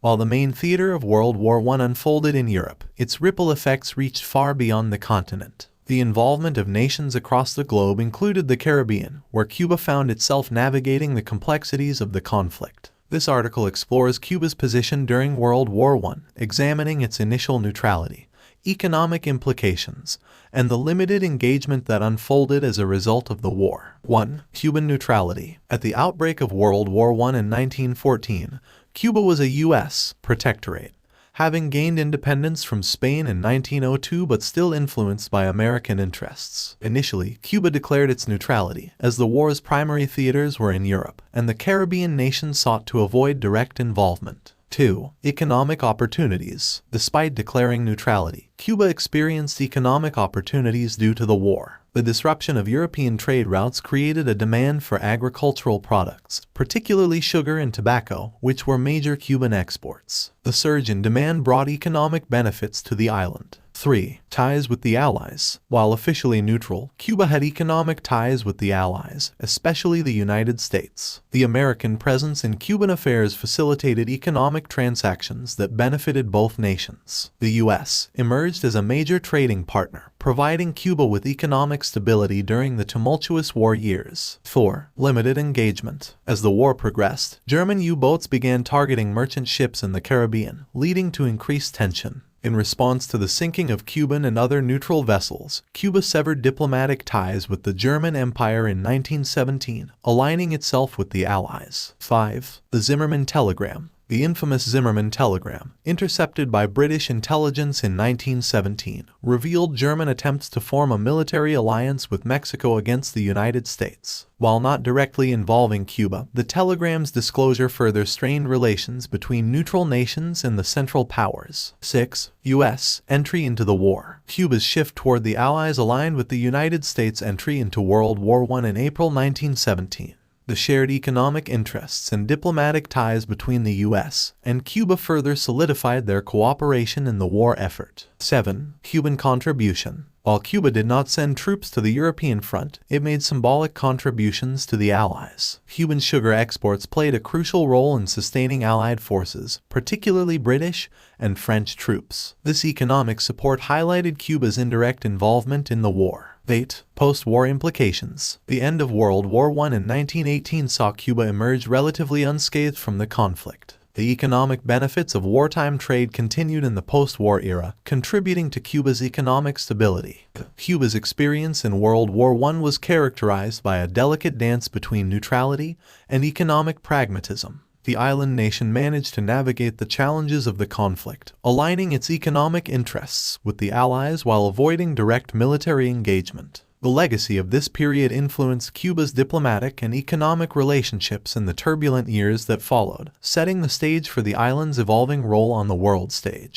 While the main theater of World War I unfolded in Europe, its ripple effects reached far beyond the continent. The involvement of nations across the globe included the Caribbean, where Cuba found itself navigating the complexities of the conflict. This article explores Cuba's position during World War I, examining its initial neutrality, economic implications, and the limited engagement that unfolded as a result of the war. 1. Cuban neutrality. At the outbreak of World War I in 1914, Cuba was a U.S. protectorate, having gained independence from Spain in 1902 but still influenced by American interests. Initially, Cuba declared its neutrality, as the war's primary theaters were in Europe, and the Caribbean nations sought to avoid direct involvement. 2. Economic opportunities. Despite declaring neutrality, Cuba experienced economic opportunities due to the war. The disruption of European trade routes created a demand for agricultural products, particularly sugar and tobacco, which were major Cuban exports. The surge in demand brought economic benefits to the island. 3. Ties with the Allies. While officially neutral, Cuba had economic ties with the Allies, especially the United States. The American presence in Cuban affairs facilitated economic transactions that benefited both nations. The U.S. emerged as a major trading partner, providing Cuba with economic stability during the tumultuous war years. 4. Limited engagement. As the war progressed, German U-boats began targeting merchant ships in the Caribbean, leading to increased tension. In response to the sinking of Cuban and other neutral vessels, Cuba severed diplomatic ties with the German Empire in 1917, aligning itself with the Allies. 5. The Zimmermann Telegram. The infamous Zimmermann Telegram, intercepted by British intelligence in 1917, revealed German attempts to form a military alliance with Mexico against the United States. While not directly involving Cuba, the telegram's disclosure further strained relations between neutral nations and the Central Powers. 6. U.S. entry into the war. Cuba's shift toward the Allies aligned with the United States' entry into World War I in April 1917. The shared economic interests and diplomatic ties between the U.S. and Cuba further solidified their cooperation in the war effort. 7. Cuban contribution. While Cuba did not send troops to the European front, it made symbolic contributions to the Allies. Cuban sugar exports played a crucial role in sustaining Allied forces, particularly British and French troops. This economic support highlighted Cuba's indirect involvement in the war. 8. Post-war implications. The end of World War I in 1918 saw Cuba emerge relatively unscathed from the conflict. The economic benefits of wartime trade continued in the post-war era, contributing to Cuba's economic stability. Cuba's experience in World War I was characterized by a delicate dance between neutrality and economic pragmatism. The island nation managed to navigate the challenges of the conflict, aligning its economic interests with the Allies while avoiding direct military engagement. The legacy of this period influenced Cuba's diplomatic and economic relationships in the turbulent years that followed, setting the stage for the island's evolving role on the world stage.